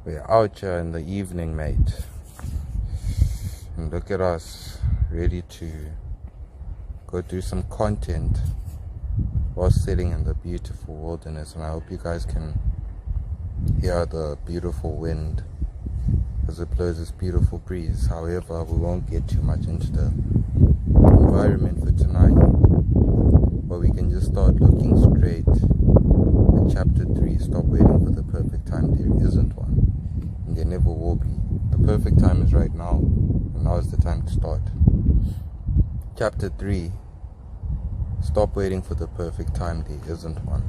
We're out here in the evening, mate. And look at us, ready to go do some content while sitting in the beautiful wilderness. And I hope you guys can hear the beautiful wind as it blows this beautiful breeze. However, we won't get too much into the environment for tonight, but we can just start looking straight at chapter 3. Stop waiting for the perfect time. There isn't one, and there never will be. The perfect time is right now, and now is the time to start. Chapter 3. Stop waiting for the perfect time. There isn't one.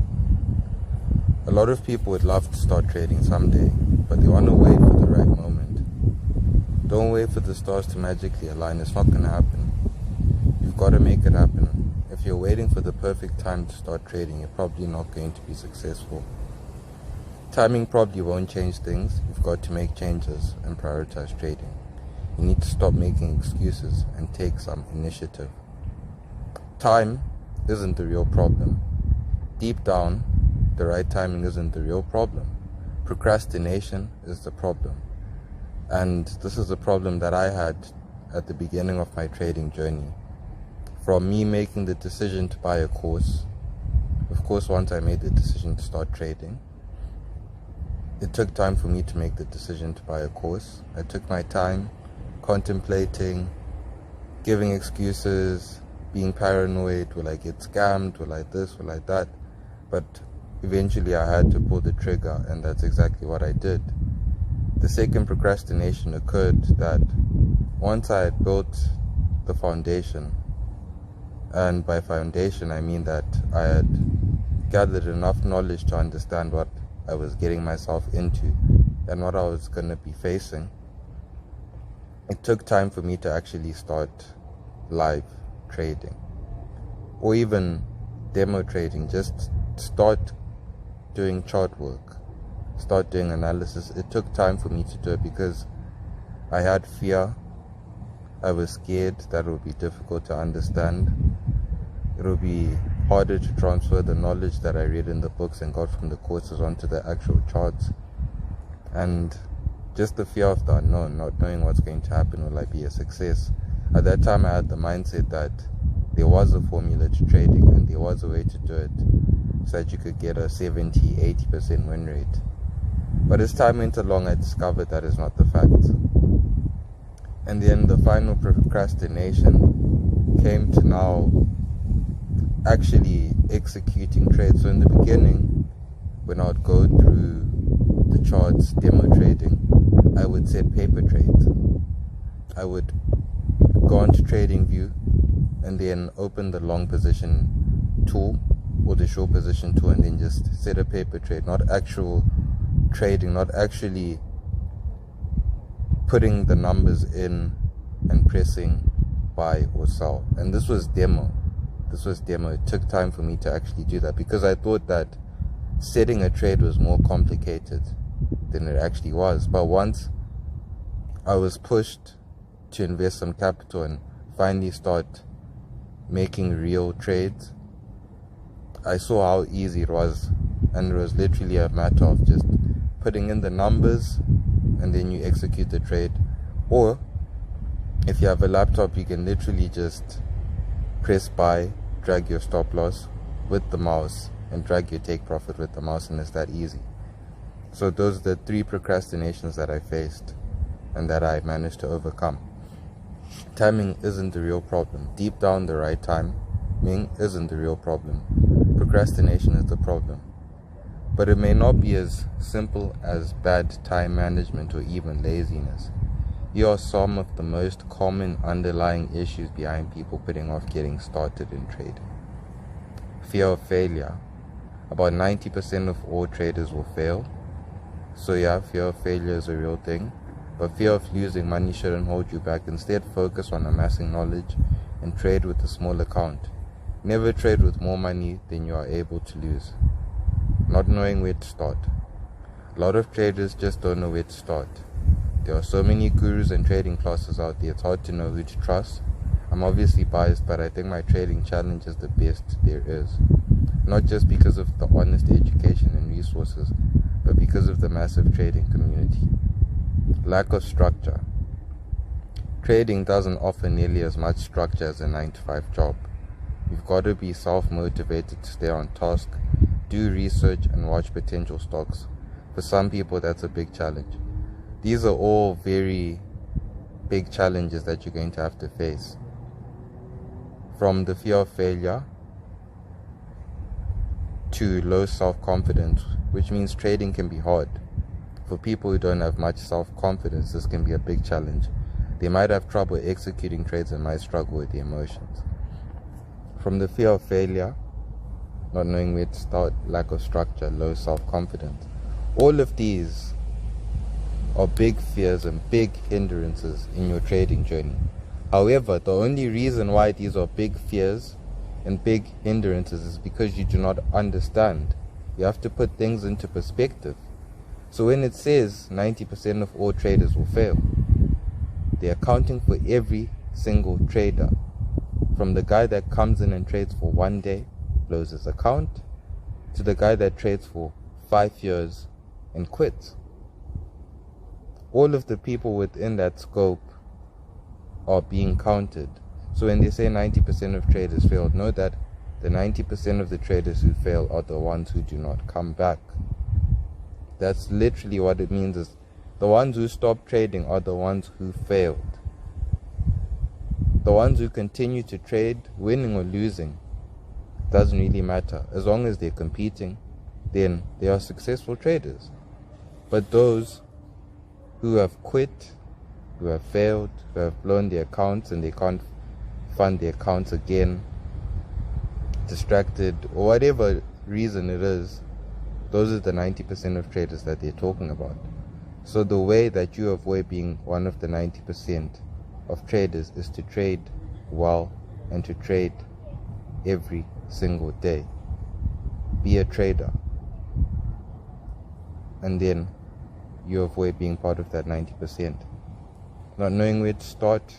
A lot of people would love to start trading someday, but they want to wait for the right moment. Don't wait for the stars to magically align. It's not going to happen. You've got to make it happen. If you're waiting for the perfect time to start trading, you're probably not going to be successful. Timing probably won't change things. You've got to make changes and prioritize trading. You need to stop making excuses and take some initiative. Time isn't the real problem. Deep down, the right timing isn't the real problem. Procrastination is the problem. And this is a problem that I had at the beginning of my trading journey. From me making the decision to buy a course, of course, once I made the decision to start trading, it took time for me to make the decision to buy a course. I took my time contemplating, giving excuses, being paranoid. Will I get scammed? Will I this? Will I that? But eventually I had to pull the trigger, and that's exactly what I did. The second procrastination occurred that once I had built the foundation, and by foundation I mean that I had gathered enough knowledge to understand what I was getting myself into and what I was going to be facing, it took time for me to actually start live trading, or even demo trading. Just start doing chart work, start doing analysis. It took time for me to do it because I had fear. I was scared that it would be difficult to understand. It would be harder to transfer the knowledge that I read in the books and got from the courses onto the actual charts. And just the fear of the unknown, not knowing what's going to happen. Will I be a success? At that time I had the mindset that there was a formula to trading and there was a way to do it so that you could get a 70-80% win rate. But as time went along, I discovered that is not the fact. And then the final procrastination came to now actually executing trades. So in the beginning, when I would go through the charts, demo trading, I would set paper trades. I would go onto TradingView and then open the long position tool or the short position tool, and then just set a paper trade, not actual trading, not actually putting the numbers in and pressing buy or sell. And this was demo. It took time for me to actually do that because I thought that setting a trade was more complicated than it actually was. But once I was pushed to invest some capital and finally start making real trades, I saw how easy it was. And it was literally a matter of just putting in the numbers and then you execute the trade. Or if you have a laptop, you can literally just press buy, drag your stop loss with the mouse, and drag your take profit with the mouse, and it's that easy. So those are the 3 procrastinations that I faced and that I managed to overcome. Timing isn't the real problem. Deep down, the right timing isn't the real problem. Procrastination is the problem. But it may not be as simple as bad time management or even laziness. Here are some of the most common underlying issues behind people putting off getting started in trading. Fear of failure. About 90% of all traders will fail. So yeah, fear of failure is a real thing. But fear of losing money shouldn't hold you back. Instead, focus on amassing knowledge and trade with a small account. Never trade with more money than you are able to lose. Not knowing where to start. A lot of traders just don't know where to start. There are so many gurus and trading classes out there, it's hard to know who to trust. I'm obviously biased, but I think my trading challenge is the best there is. Not just because of the honest education and resources, but because of the the massive trading community. Lack of structure. Trading doesn't offer nearly as much structure as a 9-to-5 job. You've got to be self-motivated to stay on task, do research, and watch potential stocks. For some people, that's a big challenge. These are all very big challenges that you're going to have to face. From the fear of failure to low self-confidence, which means trading can be hard. For people who don't have much self-confidence, this can be a big challenge. They might have trouble executing trades and might struggle with the emotions. From the fear of failure, not knowing where to start, lack of structure, low self-confidence. All of these are big fears and big hindrances in your trading journey. However, the only reason why these are big fears and big hindrances is because you do not understand. You have to put things into perspective. So when it says 90% of all traders will fail, they're accounting for every single trader. From the guy that comes in and trades for 1 day, blows his account, to the guy that trades for 5 years and quits. All of the people within that scope are being counted. So when they say 90% of traders failed, know that the 90% of the traders who fail are the ones who do not come back. That's literally what it means. Is the ones who stop trading are the ones who failed. The ones who continue to trade, winning or losing, doesn't really matter. As long as they're competing, then they are successful traders. But those who have quit, who have failed, who have blown their accounts and they can't fund their accounts again, distracted, or whatever reason it is, those are the 90% of traders that they're talking about. So the way that you avoid being one of the 90% of traders is to trade well and to trade every single day. Be a trader. And then you avoid being part of that 90%. Not knowing where to start.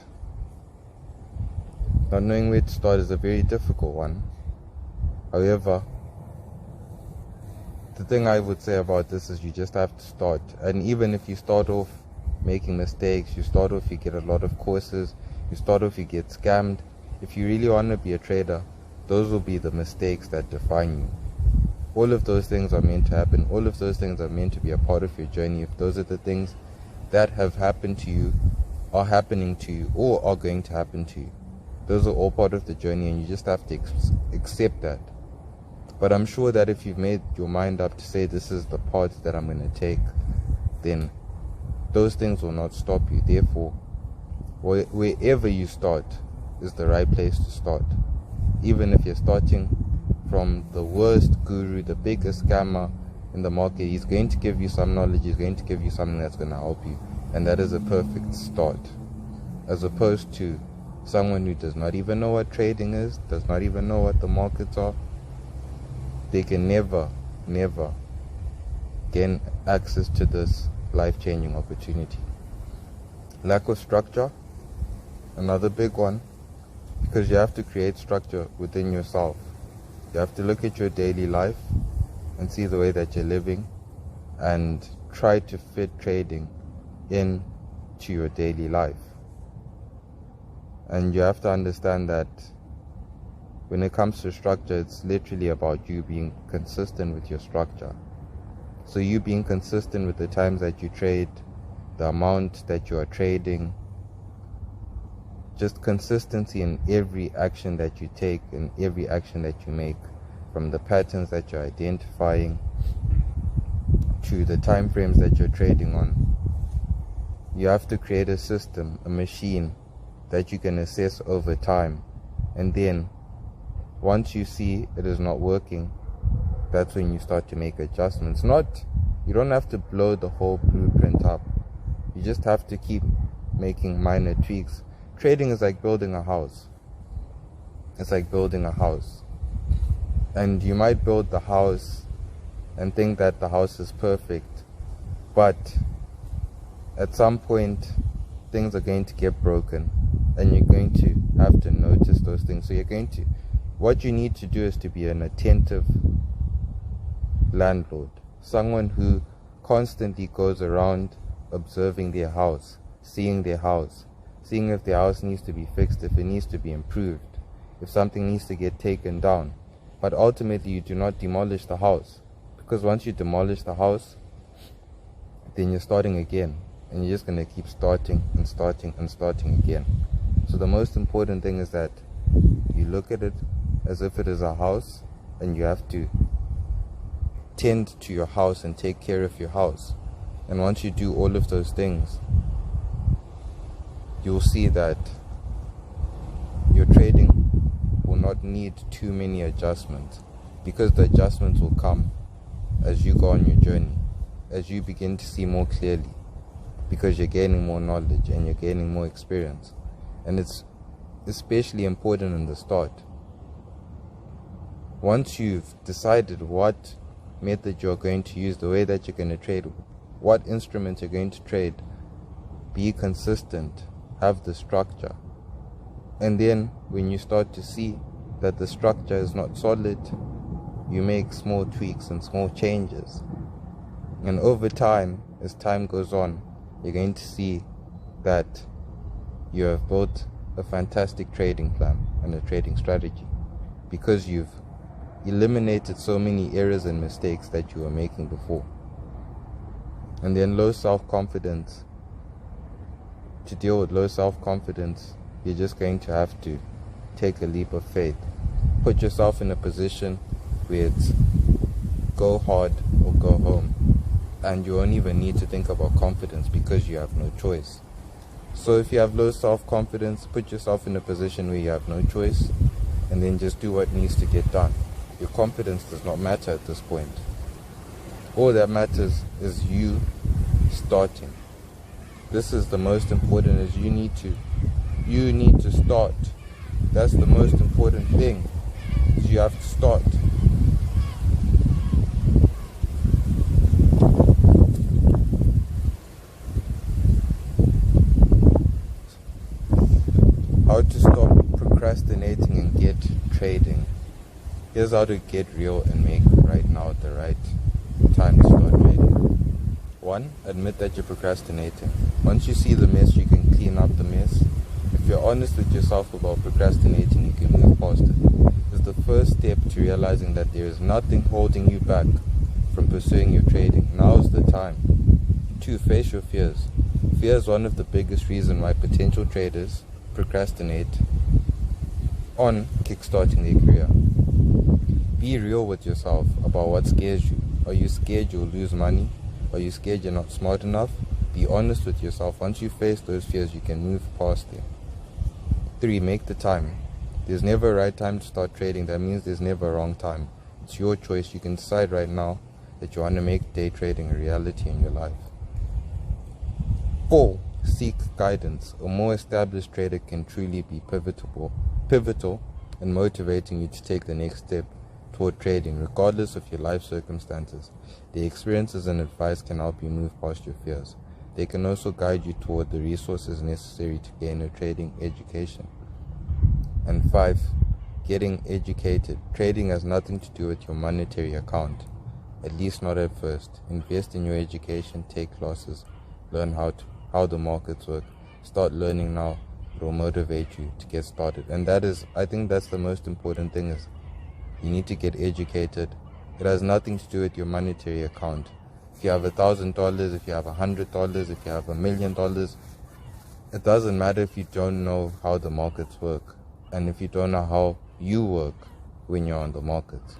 Not knowing where to start is a very difficult one. However, the thing I would say about this is you just have to start. And even if you start off making mistakes, you start off, you get a lot of courses, you start off, you get scammed. If you really want to be a trader, those will be the mistakes that define you. All of those things are meant to happen. All of those things are meant to be a part of your journey. If those are the things that have happened to you, are happening to you, or are going to happen to you, those are all part of the journey, and you just have to accept that. But I'm sure that if you've made your mind up to say this is the path that I'm going to take, then those things will not stop you. Therefore, wherever you start is the right place to start. Even if you're starting from the worst guru, the biggest scammer in the market, he's going to give you some knowledge, he's going to give you something that's going to help you. And that is a perfect start. As opposed to someone who does not even know what trading is, does not even know what the markets are. They can never gain access to this life-changing opportunity. Lack of structure, another big one, because you have to create structure within yourself. You have to look at your daily life and see the way that you're living and try to fit trading into your daily life. And you have to understand that when it comes to structure, it's literally about you being consistent with your structure. So you being consistent with the times that you trade, the amount that you are trading, just consistency in every action that you take and every action that you make, from the patterns that you're identifying to the time frames that you're trading on. You have to create a system, a machine that you can assess over time, and then once you see it is not working, that's when you start to make adjustments. You don't have to blow the whole blueprint up. You just have to keep making minor tweaks. Trading is like building a house. It's like building a house. And you might build the house and think that the house is perfect, but at some point things are going to get broken and you're going to have to notice those things. So what you need to do is to be an attentive landlord, someone who constantly goes around observing their house, seeing their house, seeing if their house needs to be fixed, if it needs to be improved, if something needs to get taken down. But ultimately you do not demolish the house, because once you demolish the house, then you're starting again, and you're just going to keep starting and starting and starting again. So the most important thing is that you look at it as if it is a house, and you have to tend to your house and take care of your house. And once you do all of those things, you'll see that your trading will not need too many adjustments, because the adjustments will come as you go on your journey, as you begin to see more clearly, because you're gaining more knowledge and you're gaining more experience. And it's especially important in the start. Once you've decided what method you're going to use, the way that you're going to trade, what instruments you're going to trade, be consistent, have the structure. And then when you start to see that the structure is not solid, you make small tweaks and small changes. And over time, as time goes on, you're going to see that you have built a fantastic trading plan and a trading strategy, because you've eliminated so many errors and mistakes that you were making before. And then low self-confidence. To deal with low self-confidence, you're just going to have to take a leap of faith. Put yourself in a position where it's go hard or go home. And you won't even need to think about confidence, because you have no choice. So if you have low self-confidence, put yourself in a position where you have no choice, and then just do what needs to get done. Your confidence does not matter at this point. All that matters is you starting. This is the most important, is you need to start. That's the most important thing, is you have to start. How to stop procrastinating and get trading. Here's how to get real and make right now the right time to start trading. 1. Admit that you're procrastinating. Once you see the mess, you can clean up the mess. If you're honest with yourself about procrastinating, you can move past it. It's the first step to realizing that there is nothing holding you back from pursuing your trading. Now's the time. 2. Face your fears. Fear is one of the biggest reasons why potential traders procrastinate on kickstarting their career. Be real with yourself about what scares you. Are you scared you'll lose money? Are you scared you're not smart enough? Be honest with yourself. Once you face those fears, you can move past them. 3. Make the time. There's never a right time to start trading. That means there's never a wrong time. It's your choice. You can decide right now that you want to make day trading a reality in your life. 4. Seek guidance. A more established trader can truly be pivotal in motivating you to take the next step toward trading, regardless of your life circumstances. Their experiences and advice can help you move past your fears. They can also guide you toward the resources necessary to gain a trading education. And 5. Getting educated. Trading has nothing to do with your monetary account, at least not at first. Invest in your education, take classes, learn how the markets work. Start learning now. It will motivate you to get started. And I think that's the most important thing, is you need to get educated. It has nothing to do with your monetary account. If you have $1,000, if you have $100, if you have $1 million, it doesn't matter if you don't know how the markets work, and if you don't know how you work when you're on the markets.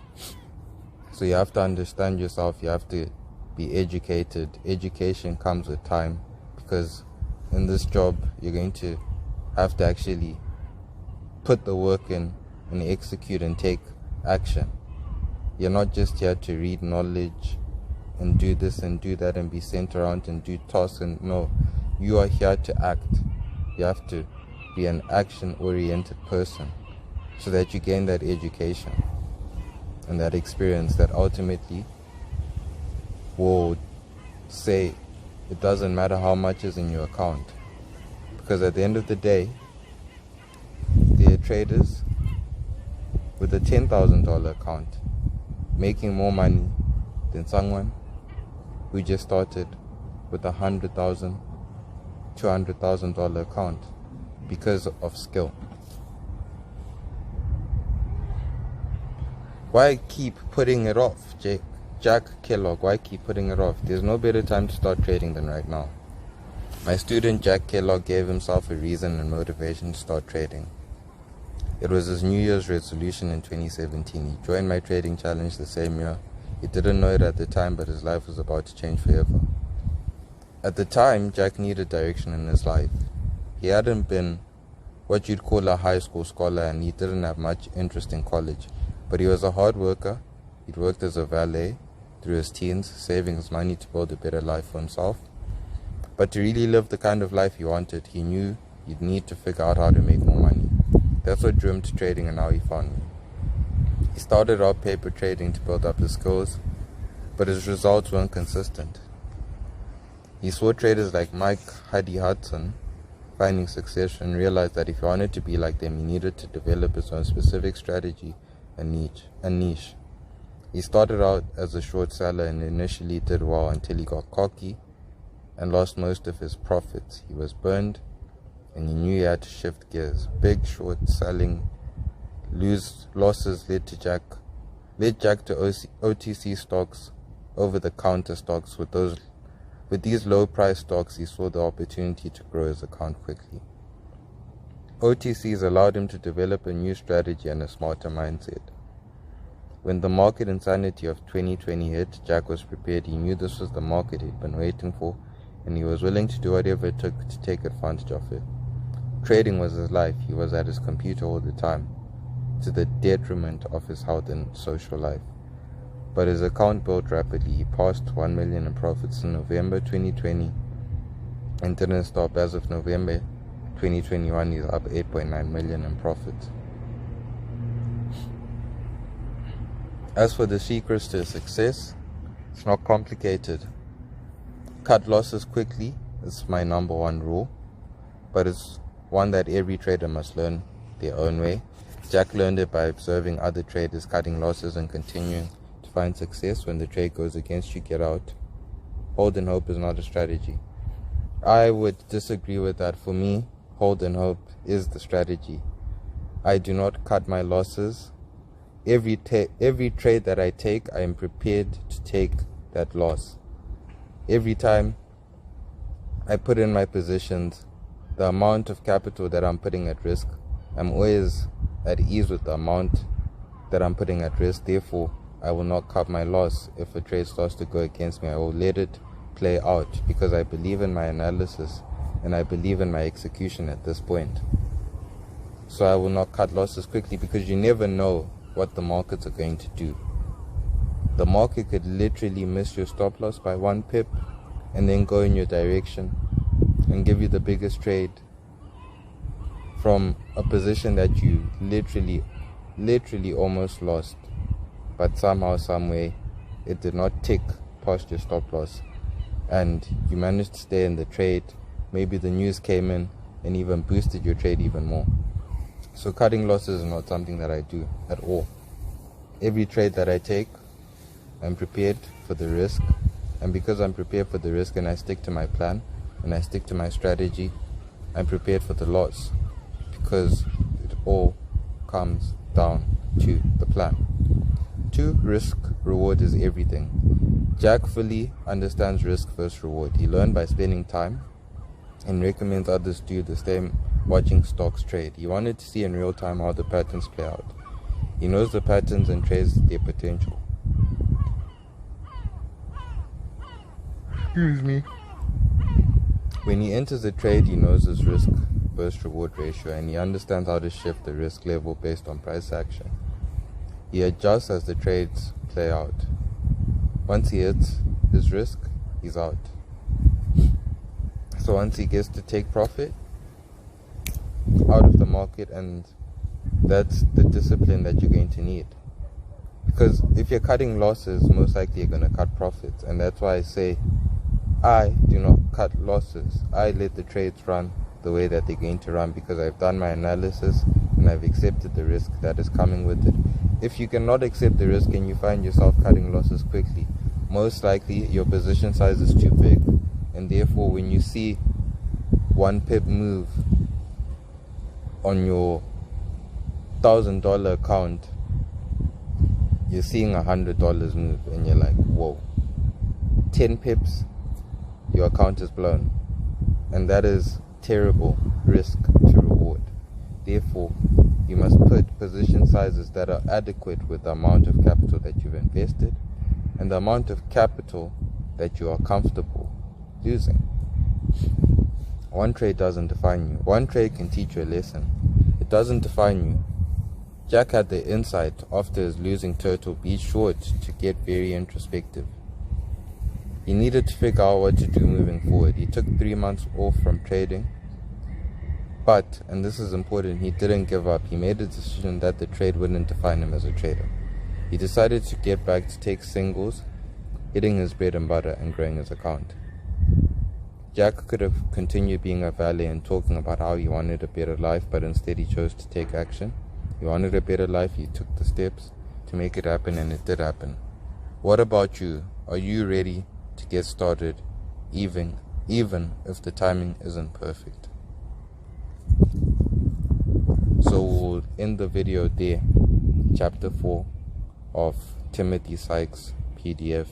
So you have to understand yourself. You have to be educated. Education comes with time, because in this job you're going to have to actually put the work in and execute and take action. You're not just here to read knowledge and do this and do that and be sent around and do tasks. And no, you are here to act. You have to be an action-oriented person, so that you gain that education and that experience that ultimately will say it doesn't matter how much is in your account. Because at the end of the day, there are traders with a $10,000 account making more money than someone who just started with $100,000, $200,000 account because of skill. Why keep putting it off, Jack Kellogg? Why keep putting it off? There's no better time to start trading than right now. My student Jack Kellogg gave himself a reason and motivation to start trading. It was his New Year's resolution in 2017. He joined my trading challenge the same year. He didn't know it at the time, but his life was about to change forever. At the time, Jack needed direction in his life. He hadn't been what you'd call a high school scholar, and he didn't have much interest in college. But he was a hard worker. He'd worked as a valet through his teens, saving his money to build a better life for himself. But to really live the kind of life he wanted, he knew he'd need to figure out how to make more money. That's what drew him to trading, and how he found me. He started out paper trading to build up his skills, but his results weren't consistent. He saw traders like Mike Huddy Hudson finding success and realized that if he wanted to be like them, he needed to develop his own specific strategy and niche. He started out as a short seller and initially did well until he got cocky and lost most of his profits. He was burned and he knew he had to shift gears. Big short selling losses led Jack to OTC stocks, over-the-counter stocks. With these low-price stocks, he saw the opportunity to grow his account quickly. OTCs allowed him to develop a new strategy and a smarter mindset. When the market insanity of 2020 hit, Jack was prepared. He knew this was the market he'd been waiting for, and he was willing to do whatever it took to take advantage of it. Trading was his life. He was at his computer all the time, to the detriment of his health and social life. But his account built rapidly. He passed 1 million in profits in November 2020 and didn't stop. As of November 2021, he's up 8.9 million in profits. As for the secrets to success, it's not complicated. Cut losses quickly is my number one rule, but it's one that every trader must learn their own way. Jack learned it by observing other traders cutting losses and continuing to find success. When the trade goes against you, get out. Hold and hope is not a strategy. I would disagree with that. For me, hold and hope is the strategy. I do not cut my losses. Every trade that I take, I am prepared to take that loss. Every time I put in my positions, the amount of capital that I'm putting at risk, I'm always at ease with the amount that I'm putting at risk. Therefore, I will not cut my loss. If a trade starts to go against me, I will let it play out, because I believe in my analysis and I believe in my execution at this point. So I will not cut losses quickly, because you never know what the markets are going to do. The market could literally miss your stop loss by 1 pip and then go in your direction and give you the biggest trade from a position that you literally almost lost, but somehow, some way, it did not tick past your stop loss and you managed to stay in the trade. Maybe the news came in and even boosted your trade even more. So cutting losses is not something that I do at all. Every trade that I take, I'm prepared for the risk, and because I'm prepared for the risk and I stick to my plan and I stick to my strategy, I'm prepared for the loss, because it all comes down to the plan. 2, risk reward is everything. Jack fully understands risk versus reward. He learned by spending time and recommends others do the same, watching stocks trade. He wanted to see in real time how the patterns play out. He knows the patterns and trades their potential. Excuse me. When he enters a trade, he knows his risk versus reward ratio, and he understands how to shift the risk level based on price action. He adjusts as the trades play out. Once he hits his risk, he's out. So once he gets to take profit out of the market, and that's the discipline that you're going to need. Because if you're cutting losses, most likely you're going to cut profits. And that's why I say I do not cut losses. I let the trades run the way that they're going to run, because I've done my analysis and I've accepted the risk that is coming with it. If you cannot accept the risk and you find yourself cutting losses quickly, most likely your position size is too big, and therefore when you see 1 pip move on your $1,000 account, you're seeing $100 move, and you're like, whoa. 10 pips, your account is blown, and that is terrible risk to reward. Therefore, you must put position sizes that are adequate with the amount of capital that you've invested and the amount of capital that you are comfortable losing. One trade doesn't define you. One trade can teach you a lesson. It doesn't define you. Jack had the insight after his losing Turtle Beach short to get very introspective. He needed to figure out what to do moving forward. He took 3 months off from trading, but, and this is important, he didn't give up. He made a decision that the trade wouldn't define him as a trader. He decided to get back to take singles, hitting his bread and butter and growing his account. Jack could have continued being a valet and talking about how he wanted a better life, but instead he chose to take action. He wanted a better life, he took the steps to make it happen, and it did happen. What about you? Are you ready to get started, even if the timing isn't perfect? So we'll end the video there. Chapter 4 of Timothy Sykes PDF.